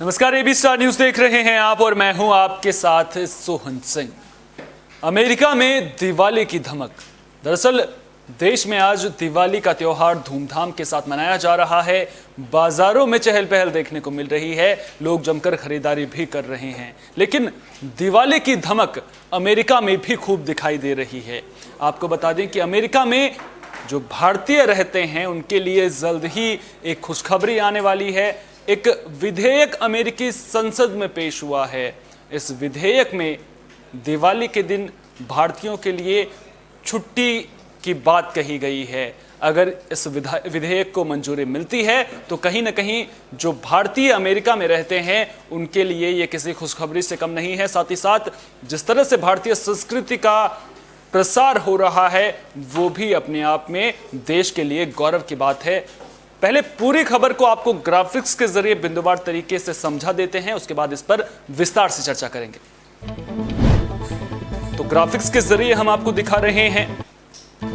नमस्कार, AB star news देख रहे हैं आप और मैं हूं आपके साथ सोहन सिंह। अमेरिका में दिवाली की धमक। दरअसल देश में आज दिवाली का त्योहार धूमधाम के साथ मनाया जा रहा है। बाजारों में चहल पहल देखने को मिल रही है, लोग जमकर खरीदारी भी कर रहे हैं। लेकिन दिवाली की धमक अमेरिका में भी खूब दिखाई दे रही है। आपको बता दें कि अमेरिका में जो भारतीय रहते हैं उनके लिए जल्द ही एक खुशखबरी आने वाली है। एक विधेयक अमेरिकी संसद में पेश हुआ है। इस विधेयक में दिवाली के दिन भारतीयों के लिए छुट्टी की बात कही गई है। अगर इस विधेयक को मंजूरी मिलती है तो कहीं ना कहीं जो भारतीय अमेरिका में रहते हैं उनके लिए ये किसी खुशखबरी से कम नहीं है। साथ ही साथ जिस तरह से भारतीय संस्कृति का प्रसार हो रहा है वो भी अपने आप में देश के लिए गौरव की बात है। पहले पूरी खबर को आपको ग्राफिक्स के जरिए बिंदुवार तरीके से समझा देते हैं, उसके बाद इस पर विस्तार से चर्चा करेंगे। तो ग्राफिक्स के जरिए हम आपको दिखा रहे हैं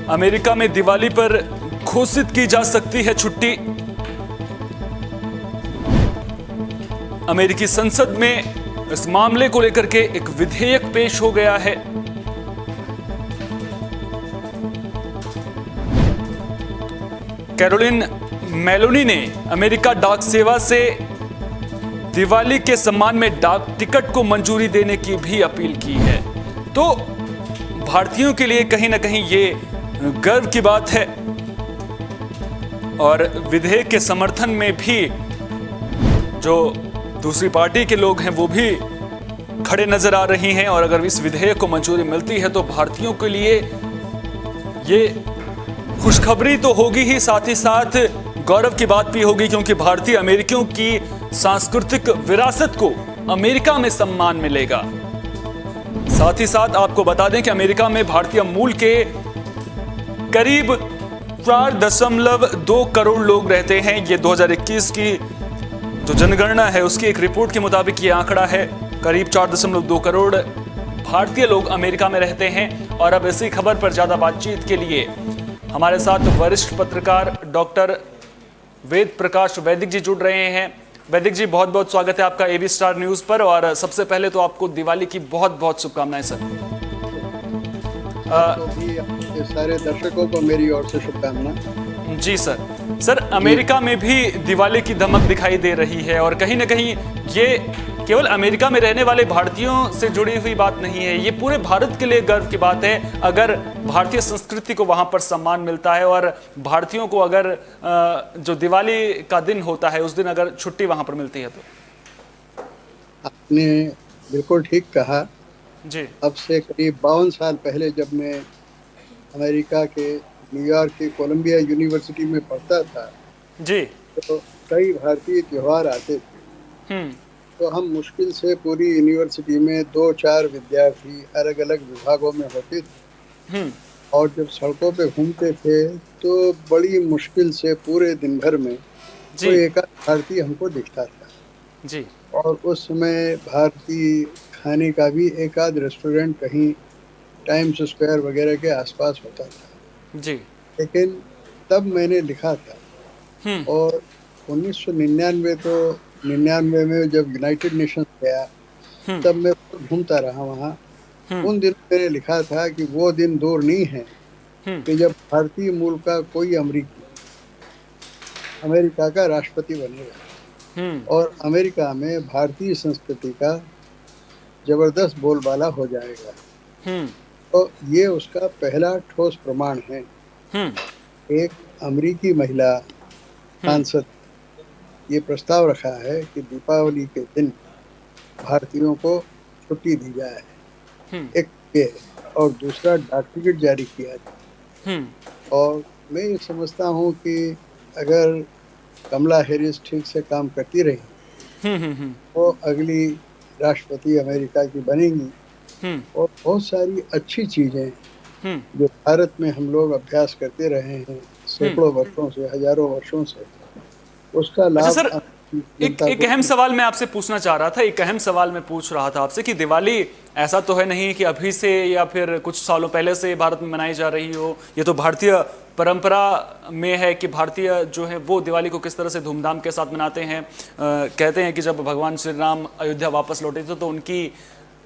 अमेरिका में दिवाली पर घोषित की जा सकती है छुट्टी। अमेरिकी संसद में इस मामले को लेकर के एक विधेयक पेश हो गया है। कैरोलिन मेलोनी ने अमेरिका डाक सेवा से दिवाली के सम्मान में डाक टिकट को मंजूरी देने की भी अपील की है। तो भारतीयों के लिए कहीं ना कहीं ये गर्व की बात है और विधेयक के समर्थन में भी जो दूसरी पार्टी के लोग हैं वो भी खड़े नजर आ रही हैं। और अगर इस विधेयक को मंजूरी मिलती है तो भारतीयों के लिए ये खुशखबरी तो होगी ही, साथ ही साथ गौरव की बात भी होगी, क्योंकि भारतीय अमेरिकियों की सांस्कृतिक विरासत को अमेरिका में सम्मान मिलेगा। साथ ही साथ आपको बता दें कि अमेरिका में भारतीय मूल के करीब 4.2 करोड़ लोग रहते हैं। ये 2021 की जो जनगणना है उसकी एक रिपोर्ट के मुताबिक ये आंकड़ा है। करीब 4.2 करोड़ भारतीय लोग अमेरिका में रहते हैं। और अब इसी खबर पर ज्यादा बातचीत के लिए हमारे साथ वरिष्ठ पत्रकार डॉक्टर वेद प्रकाश वैदिक जी जुड़ रहे हैं। वैदिक जी, बहुत बहुत स्वागत है आपका एबी स्टार न्यूज पर। और सबसे पहले तो आपको दिवाली की बहुत बहुत शुभकामनाएं सर। सारे दर्शकों को मेरी ओर से शुभकामनाएं। जी सर, अमेरिका में भी दिवाली की धमक दिखाई दे रही है और कहीं ना कहीं ये केवल अमेरिका में रहने वाले भारतीयों से जुड़ी हुई बात नहीं है, ये पूरे भारत के लिए गर्व की बात है अगर भारतीय संस्कृति को वहां पर सम्मान मिलता है। और भारतीयों को अगर जो दिवाली का दिन होता है उस दिन अगर छुट्टी वहां पर मिलती है तो। आपने बिल्कुल ठीक कहा जी। अब से करीब 52 साल पहले जब मैं अमेरिका के न्यूयॉर्क के कोलंबिया यूनिवर्सिटी में पढ़ता था जी, तो कई भारतीय त्योहार आते थे। तो हम मुश्किल से पूरी यूनिवर्सिटी में 2-4 विद्यार्थी अलग अलग विभागों में होते थे। और जब सड़कों पे घूमते थे तो बड़ी मुश्किल से पूरे दिन भर में कोई एक भारतीय हमको दिखता था जी। और उस समय भारतीय खाने का भी एक आध रेस्टोरेंट कहीं टाइम्स स्क्वायर वगैरह के आसपास होता था जी। लेकिन तब मैंने लिखा था और 1999 तो 99 में जब यूनाइटेड नेशंस गया तब मैं घूमता रहा वहाँ। उन दिनों मैंने लिखा था कि वो दिन दूर नहीं है कि जब भारतीय मूल का कोई अमेरिकी अमेरिका का राष्ट्रपति बनेगा और अमेरिका में भारतीय संस्कृति का जबरदस्त बोलबाला हो जाएगा। तो ये उसका पहला ठोस प्रमाण है। एक अमेरिकी महिला सांसद ये प्रस्ताव रखा है कि दीपावली के दिन भारतीयों को छुट्टी दी जाए। एक ये और दूसरा डाक टिकट जारी किया जाए। और मैं ये समझता हूँ कि अगर कमला हैरिस ठीक से काम करती रही तो अगली राष्ट्रपति अमेरिका की बनेंगी। और बहुत सारी अच्छी चीजें जो भारत में हम लोग अभ्यास करते रहे हैं सैकड़ों वर्षों से, हजारों वर्षों से, उसका लाभ एक जनता एक को। अहम सवाल मैं आपसे पूछना चाह रहा था, एक अहम सवाल मैं पूछ रहा था आपसे कि दिवाली ऐसा तो है नहीं कि अभी से या फिर कुछ सालों पहले से भारत में मनाई जा रही हो। ये तो भारतीय परंपरा में है कि भारतीय जो है वो दिवाली को किस तरह से धूमधाम के साथ मनाते हैं। कहते हैं कि जब भगवान श्री राम अयोध्या वापस लौटे थे तो उनकी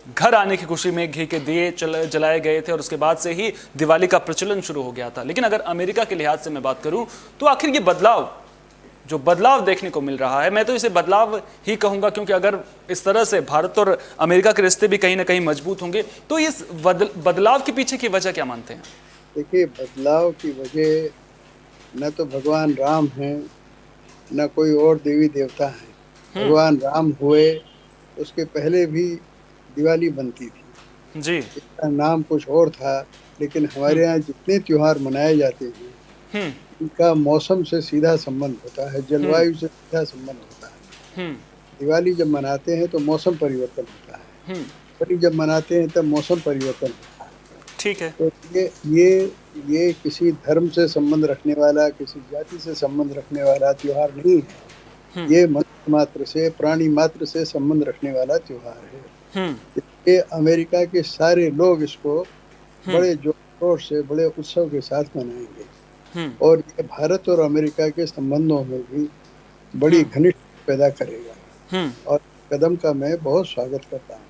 घर आने की खुशी में घी के दिए जलाए गए थे और उसके बाद से ही दिवाली का प्रचलन शुरू हो गया था। लेकिन अगर अमेरिका के लिहाज से मैं बात करूं तो आखिर ये बदलाव देखने को मिल रहा है, मैं तो इसे बदलाव ही कहूंगा, क्योंकि अगर इस तरह से भारत और अमेरिका के रिश्ते भी कहीं ना कहीं मजबूत होंगे तो इस बदलाव के पीछे की वजह क्या मानते हैं? देखिए, बदलाव की वजह न तो भगवान राम हैं, न कोई और देवी देवता है। भगवान राम हुए उसके पहले भी दिवाली बनती थी, जी। इसका नाम कुछ और था। लेकिन हमारे यहाँ जितने त्योहार मनाए जाते हैं हम्म। इनका मौसम से सीधा संबंध होता है, हम्म। जलवायु से सीधा संबंध होता है। हम्म। दिवाली जब मनाते हैं तो मौसम परिवर्तन होता है, हम्म। होली जब मनाते हैं तब मौसम परिवर्तन होता है। ठीक है। तो ये किसी धर्म से संबंध रखने वाला, किसी जाति से संबंध रखने वाला त्योहार नहीं है। हम्म। ये मनुष्य मात्र से, प्राणी मात्र से संबंध रखने वाला त्योहार है। हम्म। ये अमेरिका के सारे लोग इसको हम्म। बड़े जोर शोर से, बड़े उत्सव के साथ मनाएंगे। हम्म। और ये भारत और अमेरिका के संबंधों में भी बड़ी हम्म। घनिष्ठ पैदा करेगा। हम्म। और कदम का मैं बहुत स्वागत करता हूँ।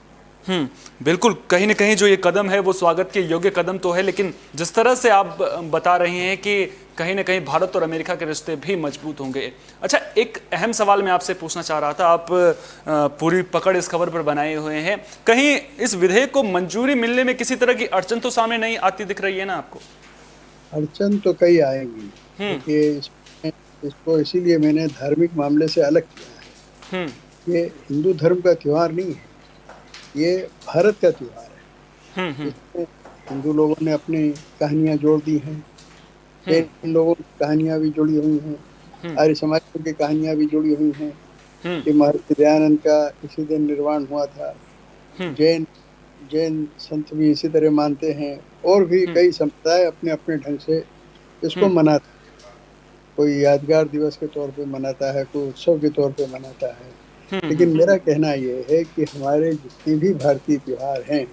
बिल्कुल, कहीं ना कहीं जो ये कदम है वो स्वागत के योग्य कदम तो है, लेकिन जिस तरह से आप बता रहे हैं कि कहीं ना कहीं भारत और अमेरिका के रिश्ते भी मजबूत होंगे। अच्छा, एक अहम सवाल मैं आपसे पूछना चाह रहा था, आप पूरी पकड़ इस खबर पर बनाए हुए हैं, कहीं इस विधेयक को मंजूरी मिलने में किसी तरह की अड़चन तो सामने नहीं आती दिख रही है ना आपको? अड़चन तो कई आएंगी। देखिए, इसको इसीलिए मैंने धार्मिक मामले से अलग किया है। ये हिंदू धर्म का त्योहार नहीं है, ये भारत का त्योहार है। इसमें हिंदू लोगों ने अपनी कहानियां जोड़ दी हैं, जैन लोगों की कहानियां भी जुड़ी हुई हैं, आर्य समाज की कहानियां भी जुड़ी हुई हैं कि महर्षि दयानंद का इसी दिन निर्वाण हुआ था। जैन जैन संत भी इसी तरह मानते हैं, और भी कई संप्रदाय अपने अपने ढंग से इसको मनाते हैं। कोई यादगार दिवस के तौर पे मनाता है, कोई उत्सव के तौर पे मनाता है। लेकिन मेरा कहना ये है कि हमारे जितने भी भारतीय त्योहार हैं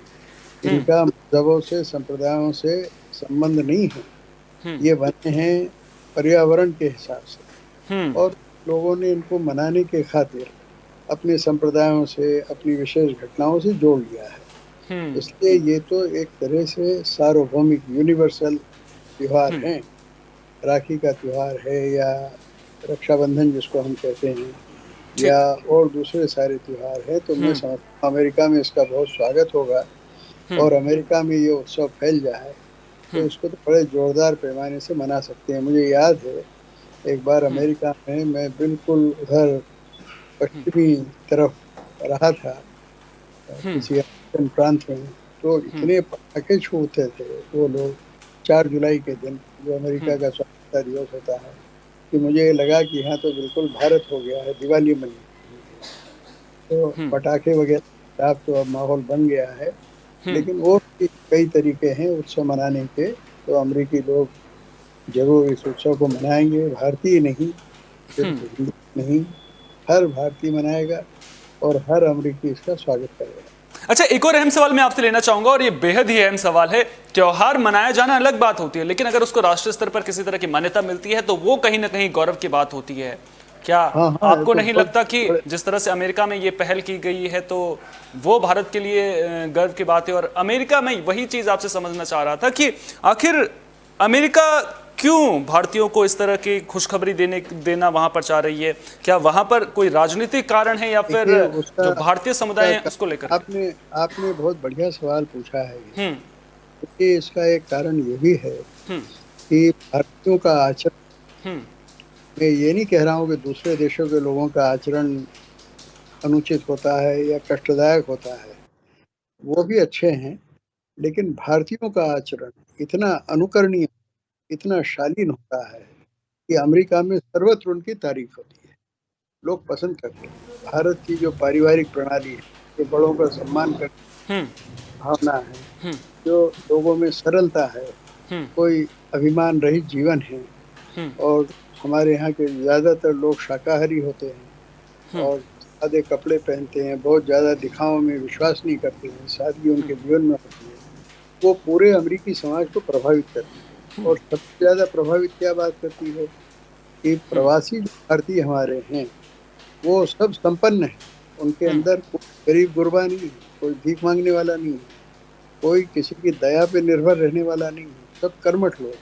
इनका मजहबों से, संप्रदायों से संबंध नहीं है। ये बने हैं पर्यावरण के हिसाब से, और लोगों ने इनको मनाने के खातिर अपने संप्रदायों से, अपनी विशेष घटनाओं से जोड़ लिया है। इसलिए ये तो एक तरह से सार्वभौमिक यूनिवर्सल त्योहार हैं। राखी का त्योहार है, या रक्षाबंधन जिसको हम कहते हैं, या और दूसरे सारे त्योहार हैं। तो मैं समझता हूँ अमेरिका में इसका बहुत स्वागत होगा, और अमेरिका में ये उत्सव फैल जाए तो इसको तो बड़े जोरदार पैमाने से मना सकते हैं। मुझे याद है एक बार अमेरिका में मैं बिल्कुल उधर पश्चिमी तरफ रहा था, किसी अमेरिकन प्रांत में, तो इतने पटाखे छूटते थे वो लोग 4 जुलाई के दिन, जो अमेरिका का स्वतंत्रता दिवस होता है, कि मुझे लगा कि यहाँ तो बिल्कुल भारत हो गया है, दिवाली मनी। तो पटाखे वगैरह आप तो अब माहौल बन गया है, लेकिन और भी कई तरीके हैं उत्सव मनाने के। तो अमेरिकी लोग जरूर इस उत्सव को मनाएंगे। भारतीय नहीं, सिर्फ हिंदू नहीं, हर भारतीय मनाएगा और हर अमेरिकी इसका स्वागत करेगा। अच्छा, एक और अहम सवाल मैं आपसे लेना चाहूंगा, और ये बेहद ही अहम सवाल है। त्योहार मनाया जाना अलग बात होती है, लेकिन अगर उसको राष्ट्रीय स्तर पर किसी तरह की मान्यता मिलती है तो वो कहीं ना कहीं गौरव की बात होती है। क्या आपको तो नहीं लगता कि जिस तरह से अमेरिका में ये पहल की गई है तो वो भारत के लिए गर्व की बात है? और अमेरिका में वही चीज आपसे समझना चाह रहा था कि आखिर अमेरिका क्यों भारतीयों को इस तरह की खुशखबरी देना वहां पर चाह रही है? क्या वहां पर कोई राजनीतिक कारण है, या फिर जो भारतीय समुदाय है उसको लेकर? आपने बहुत बढ़िया सवाल पूछा है। क्योंकि इसका एक कारण ये भी है कि भारतीयों का आचरण, मैं ये नहीं कह रहा हूँ कि दूसरे देशों के लोगों का आचरण अनुचित होता है या कष्टदायक होता है, वो भी अच्छे हैं, लेकिन भारतीयों का आचरण इतना अनुकरणीय, इतना शालीन होता है कि अमेरिका में सर्वत्र उनकी तारीफ होती है, लोग पसंद करते हैं। भारत की जो पारिवारिक प्रणाली है, जो बड़ों का सम्मान करने की भावना है, जो लोगों में सरलता है, कोई अभिमान रहित जीवन है, और हमारे यहाँ के ज़्यादातर लोग शाकाहारी होते हैं, और सादे कपड़े पहनते हैं, बहुत ज़्यादा दिखावों में विश्वास नहीं करते हैं, सादगी उनके जीवन में होती है, वो पूरे अमेरिकी समाज को प्रभावित करती है। और सबसे ज़्यादा प्रभावित क्या बात करती है कि प्रवासी जो भारतीय हमारे हैं वो सब संपन्न है, उनके अंदर कोई गरीब गुरबा नहीं है, कोई भीख मांगने वाला नहीं है, कोई किसी की दया पे निर्भर रहने वाला नहीं है, सब कर्मठ लोग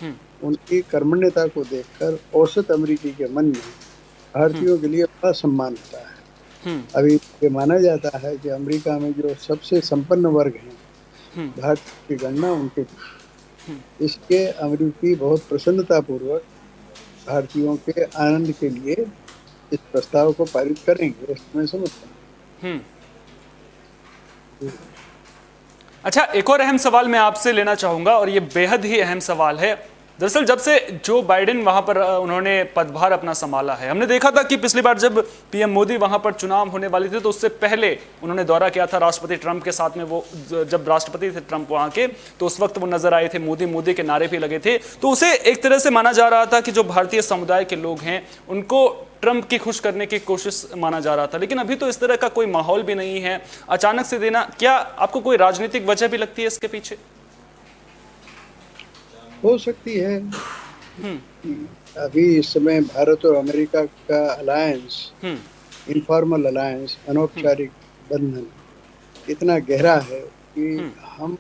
हैं। उनकी कर्मण्यता को देखकर औसत अमेरिकी के मन में भारतीयों के लिए बड़ा सम्मान होता है। अभी ये माना जाता है कि अमेरिका में जो सबसे संपन्न वर्ग हैं, भारत की गणना उनके, इसके अमेरिकी बहुत प्रसन्नता पूर्वक भारतीयों के आनंद के लिए इस प्रस्ताव को पारित करेंगे, मैं समझता हूँ। अच्छा, एक और अहम सवाल मैं आपसे लेना चाहूंगा और ये बेहद ही अहम सवाल है। दरअसल जब से जो बाइडेन वहां पर उन्होंने पदभार अपना संभाला है, हमने देखा था कि पिछली बार जब पीएम मोदी वहां पर चुनाव होने वाले थे तो उससे पहले उन्होंने दौरा किया था राष्ट्रपति ट्रंप के साथ में। वो जब राष्ट्रपति थे ट्रंप वहां के, तो उस वक्त वो नजर आए थे, मोदी मोदी के नारे भी लगे थे। तो उसे एक तरह से माना जा रहा था कि जो भारतीय समुदाय के लोग हैं उनको ट्रंप की खुश करने की कोशिश माना जा रहा था। लेकिन अभी तो इस तरह का कोई माहौल भी नहीं है, अचानक से देना, क्या आपको कोई राजनीतिक वजह भी लगती है इसके पीछे? हो सकती है। अभी इस समय भारत और अमेरिका का अलायंस, इनफॉर्मल अलायंस, अनौपचारिक बंधन इतना गहरा है कि हम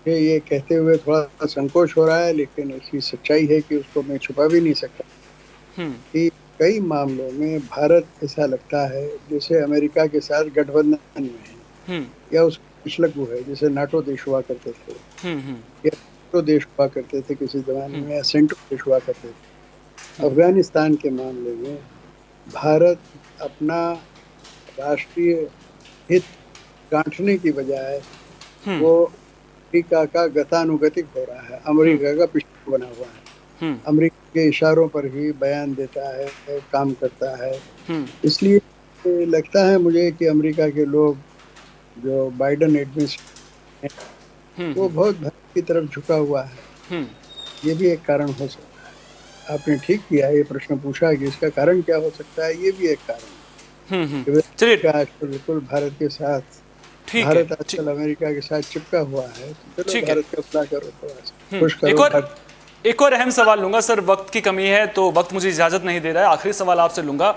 ये कहते हुए थोड़ा संकोच हो रहा है, लेकिन इसकी सच्चाई है कि उसको मैं छुपा भी नहीं सकता कि कई मामलों में भारत ऐसा लगता है जैसे अमेरिका के साथ गठबंधन में है, या उसका पिछलग्गू है, जैसे नाटो देश हुआ करते थे, या देश हुआ करते थे किसी जमाने में, या सेंट्रो देश हुआ करते थे। अफगानिस्तान के मामले में भारत अपना राष्ट्रीय हित गांठने की बजाय वो अमेरिका का गतानुगतिक हो रहा है, अमेरिका का पिछड़ा बना हुआ है, अमेरिका के इशारों पर ही बयान देता है, काम करता है। इसलिए लगता है मुझे कि अमेरिका के लोग, जो बाइडेन एडमिनिस्ट्रेशन वो बहुत भारत की तरफ झुका हुआ है। ये भी एक कारण हो सकता है। आपने ठीक किया ये प्रश्न पूछा कि इसका कारण क्या हो सकता है, ये भी एक कारण है। चलिए, आजकल बिल्कुल भारत के साथ, भारत आजकल अमेरिका के साथ चिपका हुआ है, तो चलो भारत का भला करो, थोड़ा खुश करो। एक और अहम सवाल लूंगा सर, वक्त की कमी है तो वक्त मुझे इजाजत नहीं दे रहा है, आखिरी सवाल आपसे लूंगा।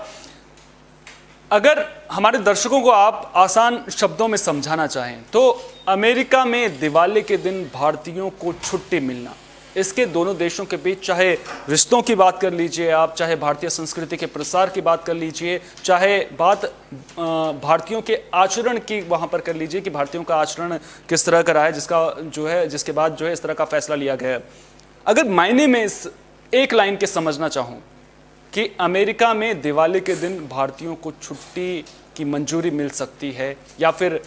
अगर हमारे दर्शकों को आप आसान शब्दों में समझाना चाहें तो अमेरिका में दिवाली के दिन भारतीयों को छुट्टी मिलना, इसके दोनों देशों के बीच, चाहे रिश्तों की बात कर लीजिए आप, चाहे भारतीय संस्कृति के प्रसार की बात कर लीजिए, चाहे बात भारतीयों के आचरण की वहां पर कर लीजिए कि भारतीयों का आचरण किस तरह का रहा है, जिसके बाद जो है इस तरह का फैसला लिया गया है। अगर मायने में इस एक लाइन के समझना चाहूं कि अमेरिका में दिवाली के दिन भारतीयों को छुट्टी की मंजूरी मिल सकती है, या फिर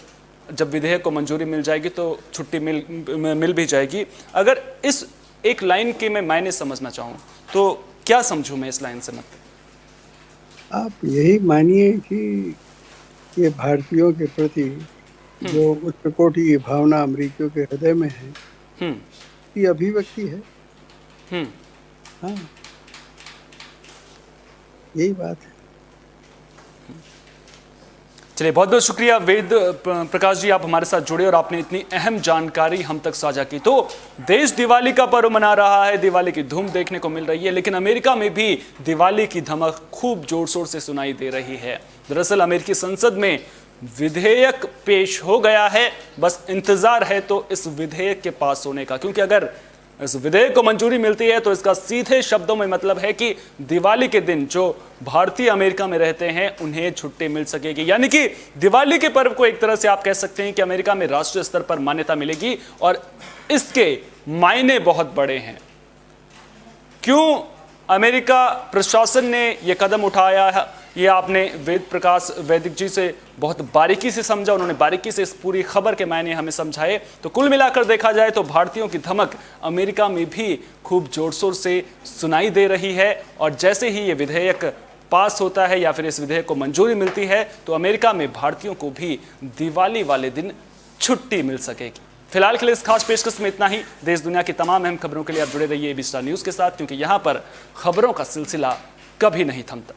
जब विधेयक को मंजूरी मिल जाएगी तो छुट्टी मिल भी जाएगी, अगर इस एक लाइन के मैं मायने समझना चाहूँ तो क्या समझूं मैं इस लाइन से? मतलब आप यही मानिए कि ये भारतीयों के प्रति जो उच्च कोटि की भावना अमेरिकियों के हृदय में है, ये अभिव्यक्ति है। हाँ, यही बात है। चलिए, बहुत बहुत शुक्रिया वेद प्रकाश जी, आप हमारे साथ जुड़े और आपने इतनी अहम जानकारी हम तक साझा की। तो देश दिवाली का पर्व मना रहा है, दिवाली की धूम देखने को मिल रही है, लेकिन अमेरिका में भी दिवाली की धमक खूब जोर शोर से सुनाई दे रही है। दरअसल अमेरिकी संसद में विधेयक पेश हो गया है, बस इंतजार है तो इस विधेयक के पास होने का, क्योंकि अगर इस विधेयक को मंजूरी मिलती है तो इसका सीधे शब्दों में मतलब है कि दिवाली के दिन जो भारतीय अमेरिका में रहते हैं उन्हें छुट्टी मिल सकेगी। यानी कि दिवाली के पर्व को एक तरह से आप कह सकते हैं कि अमेरिका में राष्ट्रीय स्तर पर मान्यता मिलेगी, और इसके मायने बहुत बड़े हैं। क्यों अमेरिका प्रशासन ने यह कदम उठाया है, ये आपने वेद प्रकाश वैदिक जी से बहुत बारीकी से समझा, उन्होंने बारीकी से इस पूरी खबर के मायने हमें समझाए। तो कुल मिलाकर देखा जाए तो भारतीयों की धमक अमेरिका में भी खूब जोर शोर से सुनाई दे रही है, और जैसे ही ये विधेयक पास होता है या फिर इस विधेयक को मंजूरी मिलती है तो अमेरिका में भारतीयों को भी दिवाली वाले दिन छुट्टी मिल सकेगी। फिलहाल के लिए इस खास पेशकश में इतना ही। देश दुनिया की तमाम अहम खबरों के लिए आप जुड़े रहिए एबी स्टार न्यूज़ के साथ, क्योंकि यहाँ पर खबरों का सिलसिला कभी नहीं थमता।